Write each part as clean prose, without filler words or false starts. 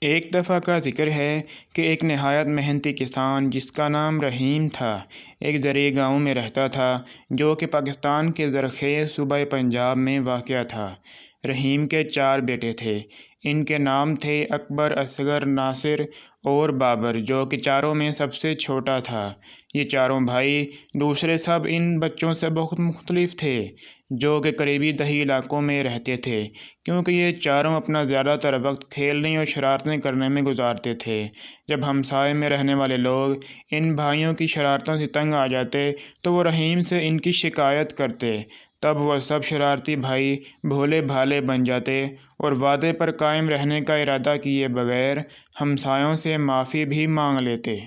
ایک دفعہ کا ذکر ہے کہ ایک نہایت محنتی کسان جس کا نام رحیم تھا ایک زرعی گاؤں میں رہتا تھا جو کہ پاکستان کے زرخیز صوبہ پنجاب میں واقع تھا۔ رحیم کے 4 بیٹے تھے۔ ان کے نام تھے اکبر، اصغر، ناصر اور بابر، جو کہ چاروں میں سب سے چھوٹا تھا۔ یہ چاروں بھائی دوسرے سب ان بچوں سے بہت مختلف تھے جو کہ قریبی دیہی علاقوں میں رہتے تھے، کیونکہ یہ چاروں اپنا زیادہ تر وقت کھیلنے اور شرارتیں کرنے میں گزارتے تھے۔ جب ہمسائے میں رہنے والے لوگ ان بھائیوں کی شرارتوں سے تنگ آ جاتے تو وہ رحیم سے ان کی شکایت کرتے۔ تب وہ سب شرارتی بھائی بھولے بھالے بن جاتے اور وعدے پر قائم رہنے کا ارادہ کیے بغیر ہمسایوں سے معافی بھی مانگ لیتے۔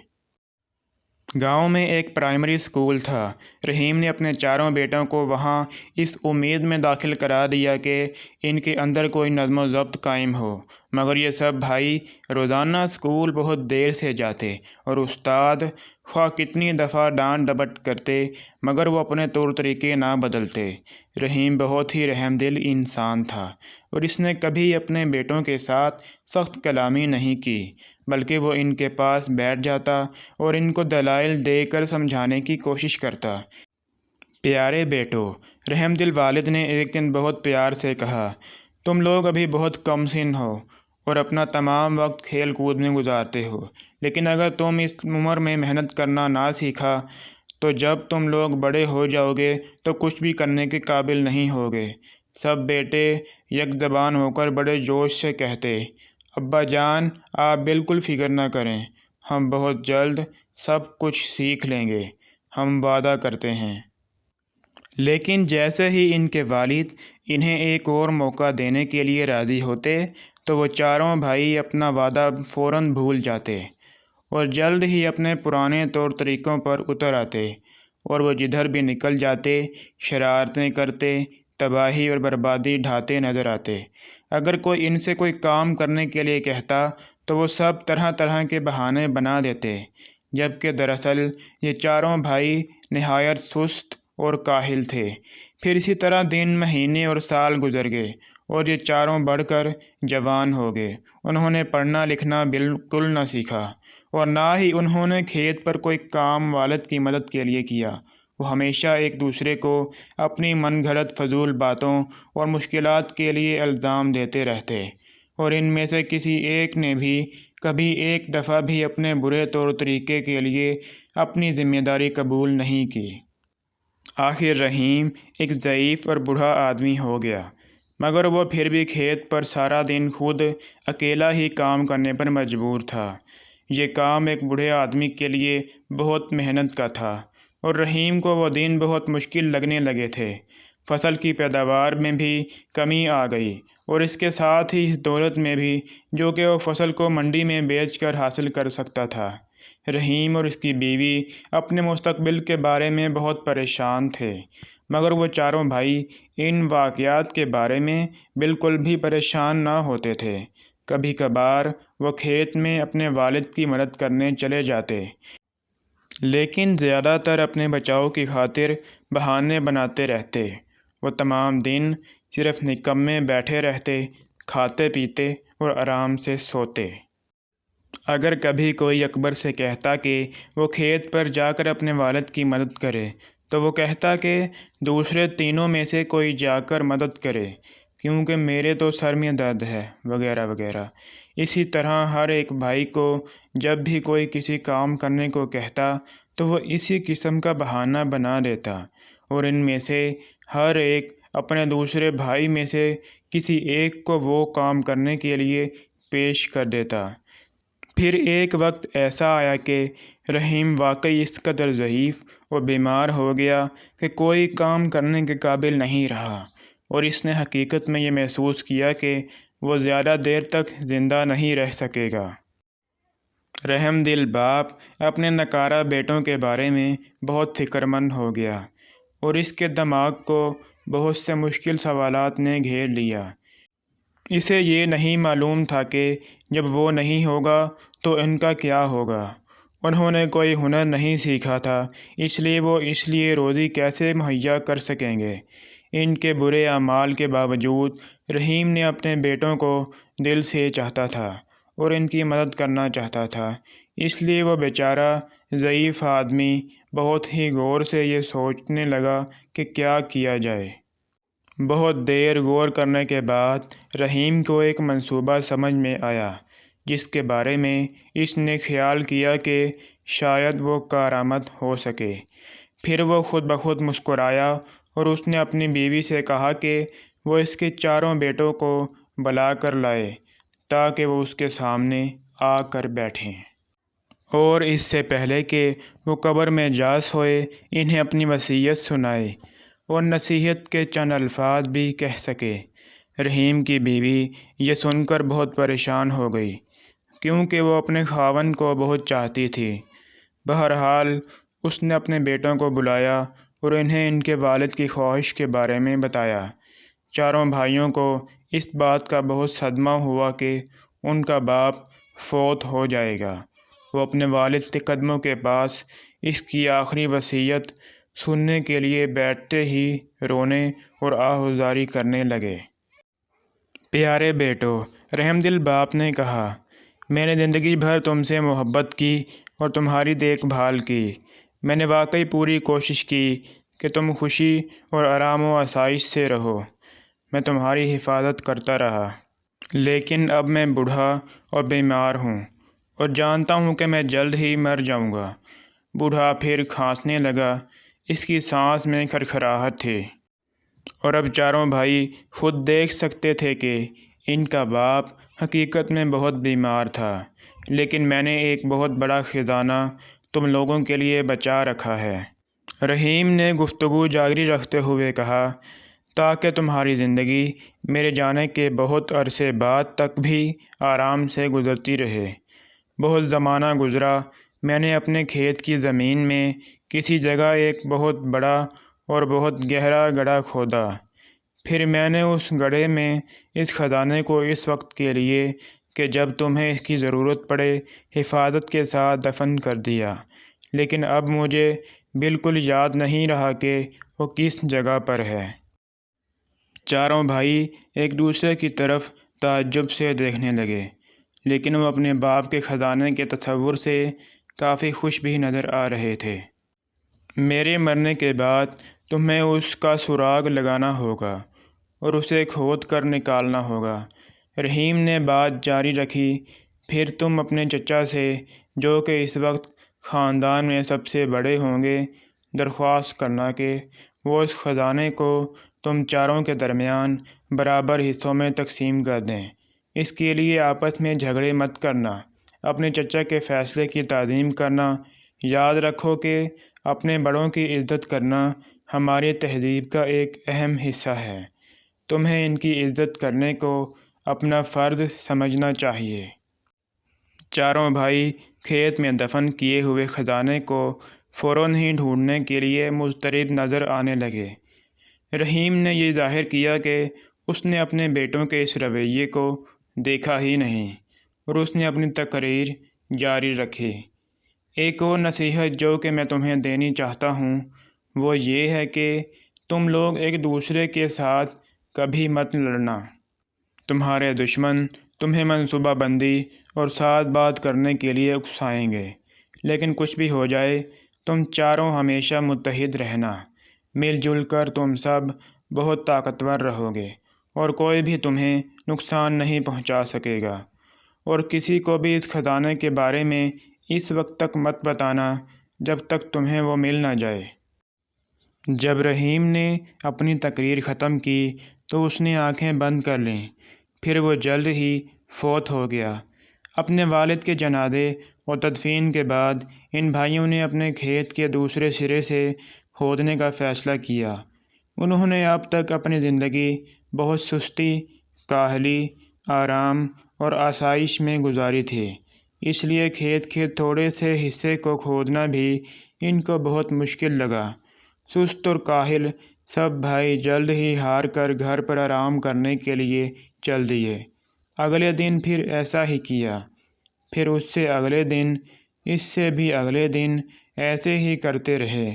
گاؤں میں ایک پرائمری اسکول تھا۔ رحیم نے اپنے چاروں بیٹوں کو وہاں اس امید میں داخل کرا دیا کہ ان کے اندر کوئی نظم و ضبط قائم ہو، مگر یہ سب بھائی روزانہ اسکول بہت دیر سے جاتے اور استاد خواہ کتنی دفعہ ڈانٹ ڈپٹ کرتے مگر وہ اپنے طور طریقے نہ بدلتے۔ رحیم بہت ہی رحم دل انسان تھا اور اس نے کبھی اپنے بیٹوں کے ساتھ سخت کلامی نہیں کی، بلکہ وہ ان کے پاس بیٹھ جاتا اور ان کو دلائل دے کر سمجھانے کی کوشش کرتا۔ پیارے بیٹو، رحم دل والد نے ایک دن بہت پیار سے کہا، تم لوگ ابھی بہت کم سن ہو اور اپنا تمام وقت کھیل کود میں گزارتے ہو، لیکن اگر تم اس عمر میں محنت کرنا نہ سیکھا تو جب تم لوگ بڑے ہو جاؤ گے تو کچھ بھی کرنے کے قابل نہیں ہوگے۔ سب بیٹے یک زبان ہو کر بڑے جوش سے کہتے، ابا جان آپ بالکل فکر نہ کریں، ہم بہت جلد سب کچھ سیکھ لیں گے، ہم وعدہ کرتے ہیں۔ لیکن جیسے ہی ان کے والد انہیں ایک اور موقع دینے کے لیے راضی ہوتے تو وہ چاروں بھائی اپنا وعدہ فوراً بھول جاتے اور جلد ہی اپنے پرانے طور طریقوں پر اتر آتے، اور وہ جدھر بھی نکل جاتے شرارتیں کرتے، تباہی اور بربادی ڈھاتے نظر آتے۔ اگر کوئی ان سے کوئی کام کرنے کے لیے کہتا تو وہ سب طرح طرح کے بہانے بنا دیتے، جبکہ دراصل یہ چاروں بھائی نہایت سست اور کاہل تھے۔ پھر اسی طرح دن، مہینے اور سال گزر گئے اور یہ چاروں بڑھ کر جوان ہو گئے۔ انہوں نے پڑھنا لکھنا بالکل نہ سیکھا اور نہ ہی انہوں نے کھیت پر کوئی کام والد کی مدد کے لیے کیا۔ وہ ہمیشہ ایک دوسرے کو اپنی من گھڑت فضول باتوں اور مشکلات کے لیے الزام دیتے رہتے، اور ان میں سے کسی ایک نے بھی کبھی ایک دفعہ بھی اپنے برے طور طریقے کے لیے اپنی ذمہ داری قبول نہیں کی۔ آخر رحیم ایک ضعیف اور بوڑھا آدمی ہو گیا، مگر وہ پھر بھی کھیت پر سارا دن خود اکیلا ہی کام کرنے پر مجبور تھا۔ یہ کام ایک بوڑھے آدمی کے لیے بہت محنت کا تھا اور رحیم کو وہ دن بہت مشکل لگنے لگے تھے۔ فصل کی پیداوار میں بھی کمی آ گئی اور اس کے ساتھ ہی اس دولت میں بھی جو کہ وہ فصل کو منڈی میں بیچ کر حاصل کر سکتا تھا۔ رحیم اور اس کی بیوی اپنے مستقبل کے بارے میں بہت پریشان تھے، مگر وہ چاروں بھائی ان واقعات کے بارے میں بالکل بھی پریشان نہ ہوتے تھے۔ کبھی کبھار وہ کھیت میں اپنے والد کی مدد کرنے چلے جاتے، لیکن زیادہ تر اپنے بچاؤ کی خاطر بہانے بناتے رہتے۔ وہ تمام دن صرف نکمّے بیٹھے رہتے، کھاتے پیتے اور آرام سے سوتے۔ اگر کبھی کوئی اکبر سے کہتا کہ وہ کھیت پر جا کر اپنے والد کی مدد کرے تو وہ کہتا کہ دوسرے تینوں میں سے کوئی جا کر مدد کرے، کیونکہ میرے تو سر میں درد ہے، وغیرہ وغیرہ۔ اسی طرح ہر ایک بھائی کو جب بھی کوئی کسی کام کرنے کو کہتا تو وہ اسی قسم کا بہانہ بنا دیتا، اور ان میں سے ہر ایک اپنے دوسرے بھائی میں سے کسی ایک کو وہ کام کرنے کے لیے پیش کر دیتا۔ پھر ایک وقت ایسا آیا کہ رحیم واقعی اس قدر ضعیف اور بیمار ہو گیا کہ کوئی کام کرنے کے قابل نہیں رہا، اور اس نے حقیقت میں یہ محسوس کیا کہ وہ زیادہ دیر تک زندہ نہیں رہ سکے گا۔ رحم دل باپ اپنے نکارہ بیٹوں کے بارے میں بہت فکر مند ہو گیا اور اس کے دماغ کو بہت سے مشکل سوالات نے گھیر لیا۔ اسے یہ نہیں معلوم تھا کہ جب وہ نہیں ہوگا تو ان کا کیا ہوگا۔ انہوں نے کوئی ہنر نہیں سیکھا تھا، اس لیے روزی کیسے مہیا کر سکیں گے۔ ان کے برے اعمال کے باوجود رحیم نے اپنے بیٹوں کو دل سے چاہتا تھا اور ان کی مدد کرنا چاہتا تھا، اس لیے وہ بیچارہ ضعیف آدمی بہت ہی غور سے یہ سوچنے لگا کہ کیا کیا جائے۔ بہت دیر غور کرنے کے بعد رحیم کو ایک منصوبہ سمجھ میں آیا، جس کے بارے میں اس نے خیال کیا کہ شاید وہ کارآمد ہو سکے۔ پھر وہ خود بخود مسکرایا اور اس نے اپنی بیوی سے کہا کہ وہ اس کے چاروں بیٹوں کو بلا کر لائے تاکہ وہ اس کے سامنے آ کر بیٹھیں، اور اس سے پہلے کہ وہ قبر میں جا سوئے انہیں اپنی وصیت سنائے اور نصیحت کے چند الفاظ بھی کہہ سکے۔ رحیم کی بیوی یہ سن کر بہت پریشان ہو گئی، کیونکہ وہ اپنے خاوند کو بہت چاہتی تھی۔ بہرحال اس نے اپنے بیٹوں کو بلایا اور انہیں ان کے والد کی خواہش کے بارے میں بتایا۔ چاروں بھائیوں کو اس بات کا بہت صدمہ ہوا کہ ان کا باپ فوت ہو جائے گا۔ وہ اپنے والد کے قدموں کے پاس اس کی آخری وصیت سننے کے لیے بیٹھتے ہی رونے اور آہوازاری کرنے لگے۔ پیارے بیٹو، رحم دل باپ نے کہا، میں نے زندگی بھر تم سے محبت کی اور تمہاری دیکھ بھال کی۔ میں نے واقعی پوری کوشش کی کہ تم خوشی اور آرام و آسائش سے رہو۔ میں تمہاری حفاظت کرتا رہا، لیکن اب میں بوڑھا اور بیمار ہوں اور جانتا ہوں کہ میں جلد ہی مر جاؤں گا۔ بوڑھا پھر کھانسنے لگا، اس کی سانس میں کھرکھراہٹ تھی، اور اب چاروں بھائی خود دیکھ سکتے تھے کہ ان کا باپ حقیقت میں بہت بیمار تھا، لیکن میں نے ایک بہت بڑا خزانہ تم لوگوں کے لیے بچا رکھا ہے۔ رحیم نے گفتگو جاری رکھتے ہوئے کہا، تاکہ تمہاری زندگی میرے جانے کے بہت عرصے بعد تک بھی آرام سے گزرتی رہے۔ بہت زمانہ گزرا، میں نے اپنے کھیت کی زمین میں کسی جگہ ایک بہت بڑا اور بہت گہرا گڑھا کھودا۔ پھر میں نے اس گڑھے میں اس خزانے کو اس وقت کے لیے کہ جب تمہیں اس کی ضرورت پڑے حفاظت کے ساتھ دفن کر دیا، لیکن اب مجھے بالکل یاد نہیں رہا کہ وہ کس جگہ پر ہے۔ چاروں بھائی ایک دوسرے کی طرف تعجب سے دیکھنے لگے، لیکن وہ اپنے باپ کے خزانے کے تصور سے کافی خوش بھی نظر آ رہے تھے۔ میرے مرنے کے بعد تمہیں اس کا سراغ لگانا ہوگا اور اسے کھود کر نکالنا ہوگا۔ رحیم نے بات جاری رکھی، پھر تم اپنے چچا سے، جو کہ اس وقت خاندان میں سب سے بڑے ہوں گے، درخواست کرنا کہ وہ اس خزانے کو تم چاروں کے درمیان برابر حصوں میں تقسیم کر دیں۔ اس کے لیے آپس میں جھگڑے مت کرنا، اپنے چچا کے فیصلے کی تعظیم کرنا۔ یاد رکھو کہ اپنے بڑوں کی عزت کرنا ہماری تہذیب کا ایک اہم حصہ ہے۔ تمہیں ان کی عزت کرنے کو اپنا فرض سمجھنا چاہیے۔ چاروں بھائی کھیت میں دفن کیے ہوئے خزانے کو فوراً ہی ڈھونڈنے کے لیے مضطرب نظر آنے لگے۔ رحیم نے یہ ظاہر کیا کہ اس نے اپنے بیٹوں کے اس رویے کو دیکھا ہی نہیں، اور اس نے اپنی تقریر جاری رکھی۔ ایک اور نصیحت جو کہ میں تمہیں دینی چاہتا ہوں وہ یہ ہے کہ تم لوگ ایک دوسرے کے ساتھ کبھی مت لڑنا۔ تمہارے دشمن تمہیں منصوبہ بندی اور ساتھ بات کرنے کے لیے اکسائیں گے، لیکن کچھ بھی ہو جائے تم چاروں ہمیشہ متحد رہنا۔ مل جل کر تم سب بہت طاقتور رہو گے اور کوئی بھی تمہیں نقصان نہیں پہنچا سکے گا، اور کسی کو بھی اس خزانے کے بارے میں اس وقت تک مت بتانا جب تک تمہیں وہ مل نہ جائے۔ جب رحیم نے اپنی تقریر ختم کی تو اس نے آنکھیں بند کر لیں، پھر وہ جلد ہی فوت ہو گیا۔ اپنے والد کے جنازے اور تدفین کے بعد ان بھائیوں نے اپنے کھیت کے دوسرے سرے سے کھودنے کا فیصلہ کیا۔ انہوں نے اب تک اپنی زندگی بہت سستی، کاہلی، آرام اور آسائش میں گزاری تھی، اس لیے کھیت کے تھوڑے سے حصے کو کھودنا بھی ان کو بہت مشکل لگا۔ سست اور کاہل سب بھائی جلد ہی ہار کر گھر پر آرام کرنے کے لیے چل دیے۔ اگلے دن پھر ایسا ہی کیا، پھر اس سے اگلے دن، اس سے بھی اگلے دن، ایسے ہی کرتے رہے،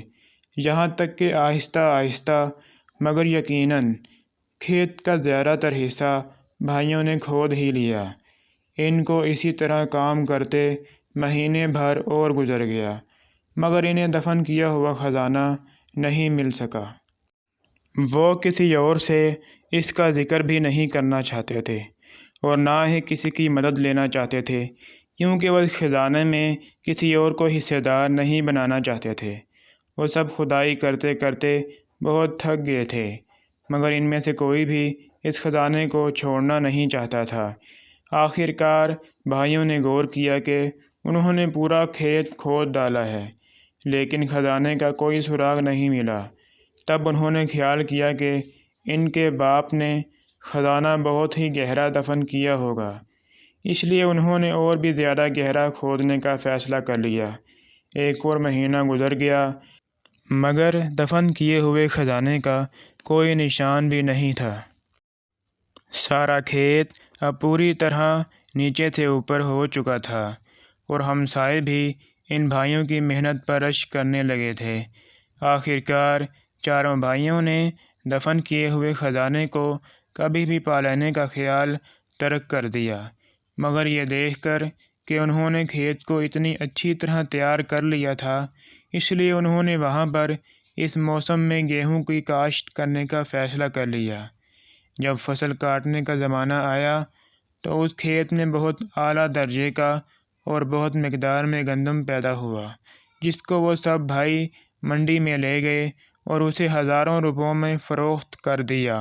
یہاں تک کہ آہستہ آہستہ مگر یقیناً کھیت کا زیادہ تر حصہ بھائیوں نے کھود ہی لیا۔ ان کو اسی طرح کام کرتے مہینے بھر اور گزر گیا، مگر انہیں دفن کیا ہوا خزانہ نہیں مل سکا۔ وہ کسی اور سے اس کا ذکر بھی نہیں کرنا چاہتے تھے اور نہ ہی کسی کی مدد لینا چاہتے تھے، کیونکہ وہ اس خزانے میں کسی اور کو حصے دار نہیں بنانا چاہتے تھے۔ وہ سب کھدائی کرتے کرتے بہت تھک گئے تھے، مگر ان میں سے کوئی بھی اس خزانے کو چھوڑنا نہیں چاہتا تھا۔ آخر کار بھائیوں نے غور کیا کہ انہوں نے پورا کھیت کھود ڈالا ہے، لیکن خزانے کا کوئی سراغ نہیں ملا۔ تب انہوں نے خیال کیا کہ ان کے باپ نے خزانہ بہت ہی گہرا دفن کیا ہوگا، اس لیے انہوں نے اور بھی زیادہ گہرا کھودنے کا فیصلہ کر لیا۔ ایک اور مہینہ گزر گیا، مگر دفن کیے ہوئے خزانے کا کوئی نشان بھی نہیں تھا۔ سارا کھیت اب پوری طرح نیچے سے اوپر ہو چکا تھا اور ہمسائے بھی ان بھائیوں کی محنت پر رشک کرنے لگے تھے۔ آخر کار چاروں بھائیوں نے دفن کیے ہوئے خزانے کو کبھی بھی پا لینے کا خیال ترک کر دیا، مگر یہ دیکھ کر کہ انہوں نے کھیت کو اتنی اچھی طرح تیار کر لیا تھا، اس لیے انہوں نے وہاں پر اس موسم میں گیہوں کی کاشت کرنے کا فیصلہ کر لیا۔ جب فصل کاٹنے کا زمانہ آیا تو اس کھیت میں بہت اعلیٰ درجے کا اور بہت مقدار میں گندم پیدا ہوا، جس کو وہ سب بھائی منڈی میں لے گئے اور اسے ہزاروں روپوں میں فروخت کر دیا۔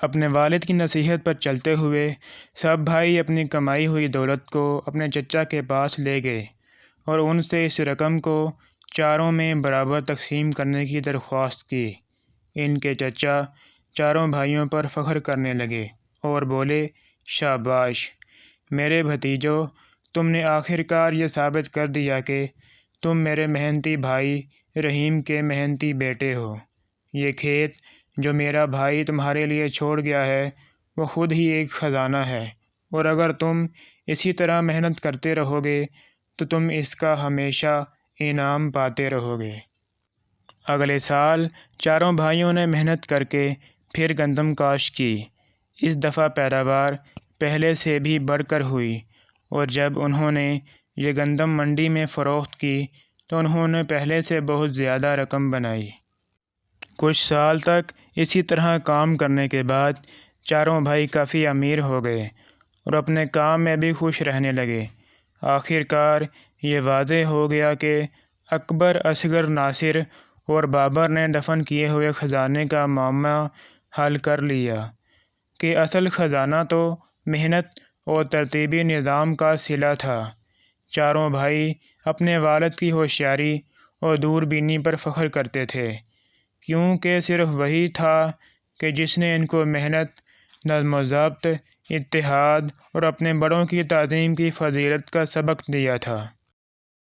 اپنے والد کی نصیحت پر چلتے ہوئے سب بھائی اپنی کمائی ہوئی دولت کو اپنے چچا کے پاس لے گئے اور ان سے اس رقم کو چاروں میں برابر تقسیم کرنے کی درخواست کی۔ ان کے چچا چاروں بھائیوں پر فخر کرنے لگے اور بولے، شاباش میرے بھتیجو، تم نے آخر کار یہ ثابت کر دیا کہ تم میرے محنتی بھائی رحیم کے محنتی بیٹے ہو۔ یہ کھیت جو میرا بھائی تمہارے لیے چھوڑ گیا ہے وہ خود ہی ایک خزانہ ہے، اور اگر تم اسی طرح محنت کرتے رہو گے تو تم اس کا ہمیشہ انعام پاتے رہو گے۔ اگلے سال چاروں بھائیوں نے محنت کر کے پھر گندم کاشت کی۔ اس دفعہ پیداوار پہلے سے بھی بڑھ کر ہوئی، اور جب انہوں نے یہ گندم منڈی میں فروخت کی تو انہوں نے پہلے سے بہت زیادہ رقم بنائی۔ کچھ سال تک اسی طرح کام کرنے کے بعد چاروں بھائی کافی امیر ہو گئے اور اپنے کام میں بھی خوش رہنے لگے۔ آخر کار یہ واضح ہو گیا کہ اکبر، اصغر، ناصر اور بابر نے دفن کیے ہوئے خزانے کا معمہ حل کر لیا کہ اصل خزانہ تو محنت اور ترتیبی نظام کا صلہ تھا۔ چاروں بھائی اپنے والد کی ہوشیاری اور دور بینی پر فخر کرتے تھے، کیونکہ صرف وہی تھا کہ جس نے ان کو محنت، نظم و ضبط، اتحاد اور اپنے بڑوں کی تعظیم کی فضیلت کا سبق دیا تھا۔